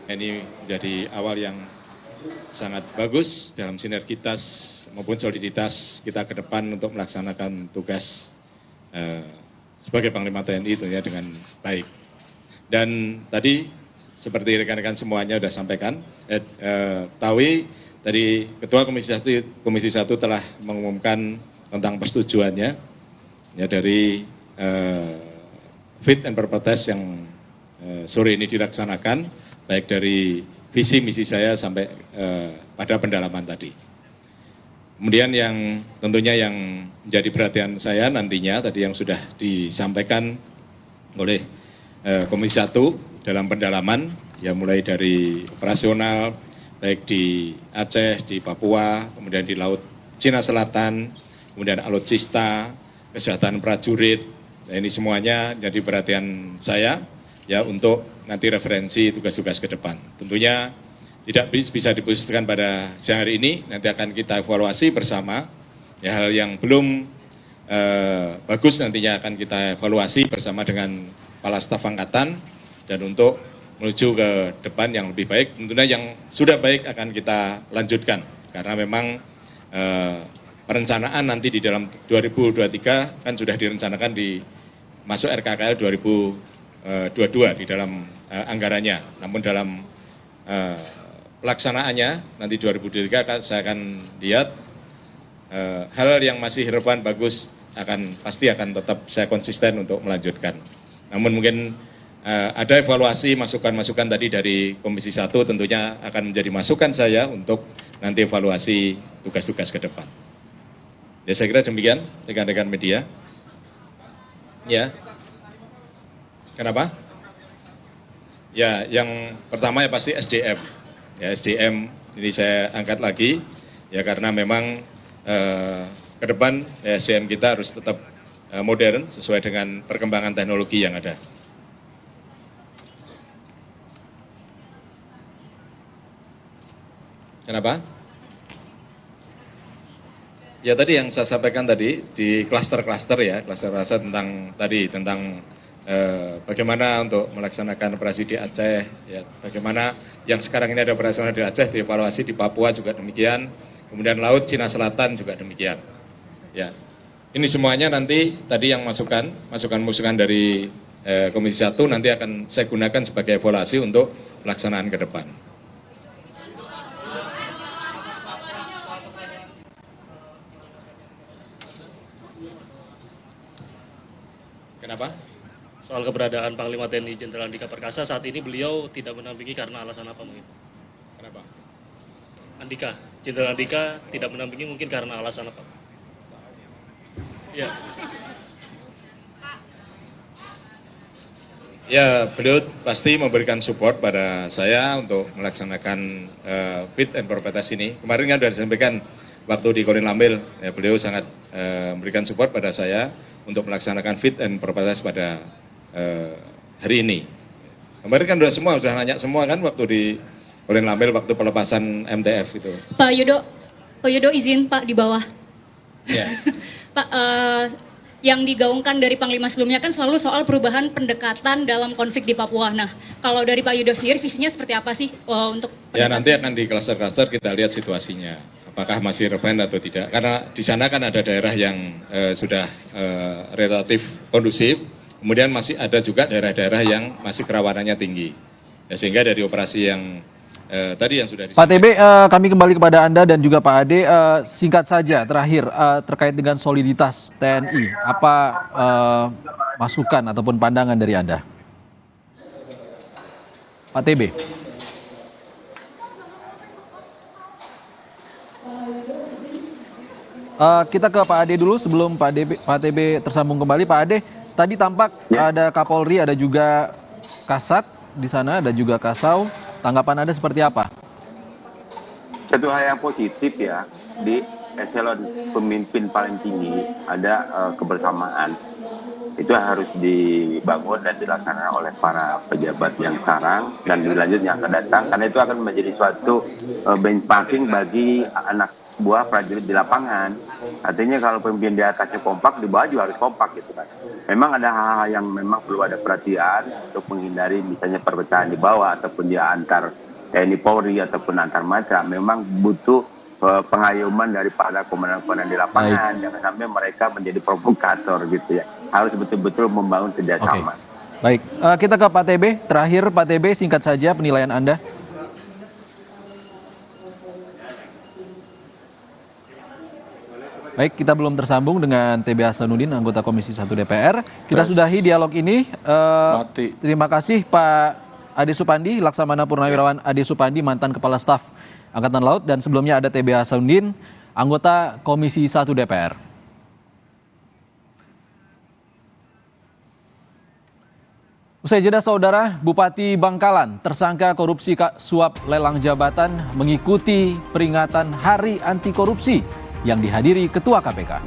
Ini menjadi awal yang sangat bagus dalam sinergitas maupun soliditas kita ke depan untuk melaksanakan tugas sebagai Panglima TNI tentunya dengan baik. Dan tadi seperti rekan-rekan semuanya sudah sampaikan, Tawi tadi Ketua Komisi 1 telah mengumumkan tentang persetujuannya ya dari fit and proper test yang sore ini dilaksanakan, baik dari visi misi saya sampai pada pendalaman tadi. Kemudian yang tentunya yang menjadi perhatian saya nantinya tadi yang sudah disampaikan oleh Komisi 1 dalam pendalaman, ya mulai dari operasional, baik di Aceh, di Papua, kemudian di Laut Cina Selatan, kemudian alutsista, kesehatan prajurit, nah ini semuanya jadi perhatian saya ya untuk nanti referensi tugas-tugas ke depan. Tentunya tidak bisa diputuskan pada siang hari ini, nanti akan kita evaluasi bersama. Ya, hal yang belum bagus nantinya akan kita evaluasi bersama dengan Kepala Staf Angkatan, dan untuk menuju ke depan yang lebih baik, tentunya yang sudah baik akan kita lanjutkan. Karena memang perencanaan nanti di dalam 2023 kan sudah direncanakan di masuk RKKL 2022 di dalam anggarannya. Namun dalam pelaksanaannya nanti 2023 saya akan lihat hal yang masih relevan bagus pasti akan tetap saya konsisten untuk melanjutkan. Namun mungkin ada evaluasi masukan-masukan tadi dari Komisi 1 tentunya akan menjadi masukan saya untuk nanti evaluasi tugas-tugas ke depan. Ya saya kira demikian rekan-rekan media. Ya. Kenapa? Ya, yang pertama ya pasti SDM. Ya, SDM ini saya angkat lagi ya karena memang ke depan ya, SDM kita harus tetap modern sesuai dengan perkembangan teknologi yang ada. Kenapa? Ya tadi yang saya sampaikan tadi di klaster-klaster ya, klaster-klaster tentang bagaimana untuk melaksanakan operasi di Aceh, ya, bagaimana yang sekarang ini ada operasi di Aceh, dievaluasi di Papua juga demikian, kemudian Laut Cina Selatan juga demikian. Ya, ini semuanya nanti tadi yang masukan dari Komisi 1 nanti akan saya gunakan sebagai evaluasi untuk pelaksanaan ke depan. Kenapa? Soal keberadaan Panglima TNI Jenderal Andika Perkasa, saat ini beliau tidak mendampingi karena alasan apa mungkin? Kenapa? Jenderal Andika tidak mendampingi mungkin karena alasan apa? Ya. Ya, beliau pasti memberikan support pada saya untuk melaksanakan fit and proper test ini. Kemarin kan sudah disampaikan waktu di Kolin Lambil, ya, beliau sangat memberikan support pada saya untuk melaksanakan fit and proper test pada hari ini. Kemarin kan sudah nanya semua kan waktu di Kolin Lambil waktu pelepasan MTF itu. Pak Yudo izin Pak di bawah. Ya. Pak, yang digaungkan dari Panglima sebelumnya kan selalu soal perubahan pendekatan dalam konflik di Papua. Nah, kalau dari Pak Yudo sendiri visinya seperti apa sih untuk ya nanti akan di klaster-klaster kita lihat situasinya, apakah masih relevan atau tidak. Karena di sana kan ada daerah yang sudah relatif kondusif, kemudian masih ada juga daerah-daerah yang masih kerawanannya tinggi. Ya, sehingga dari operasi yang tadi yang sudah Pak TB, kami kembali kepada Anda dan juga Pak Ade. Singkat saja terakhir terkait dengan soliditas TNI, apa masukan ataupun pandangan dari Anda? Pak TB. Kita ke Pak Ade dulu sebelum Pak TB tersambung kembali. Pak Ade, tadi tampak ada Kapolri, ada juga Kasat di sana, ada juga Kasau. Tanggapan Anda seperti apa? Satu hal yang positif ya, di eselon pemimpin paling tinggi ada kebersamaan. Itu harus dibangun dan dilaksanakan oleh para pejabat yang sekarang dan dilanjut yang akan datang, karena itu akan menjadi suatu benchmarking bagi anak buah prajurit di lapangan. Artinya kalau pemimpin di atasnya kompak, di bawah juga harus kompak gitu kan. Memang ada hal-hal yang memang perlu ada perhatian untuk menghindari misalnya perpecahan di bawah ataupun di antar TNI Polri ataupun antar matra. Memang butuh pengayuman daripada komandan-komandan di lapangan. Jangan sampai mereka menjadi provokator gitu ya. Harus betul-betul membangun kerjasama. Baik, kita ke Pak TB. Terakhir Pak TB, singkat saja penilaian Anda. Baik, kita belum tersambung dengan TB Hasanuddin, anggota Komisi 1 DPR. Kita sudahi dialog ini. Terima kasih Pak Ade Supandi, Laksamana Purnawirawan Ade Supandi, mantan Kepala Staf Angkatan Laut. Dan sebelumnya ada TB Hasanuddin, anggota Komisi 1 DPR. Usai jeda saudara, Bupati Bangkalan tersangka korupsi suap lelang jabatan mengikuti peringatan Hari Anti Korupsi yang dihadiri Ketua KPK.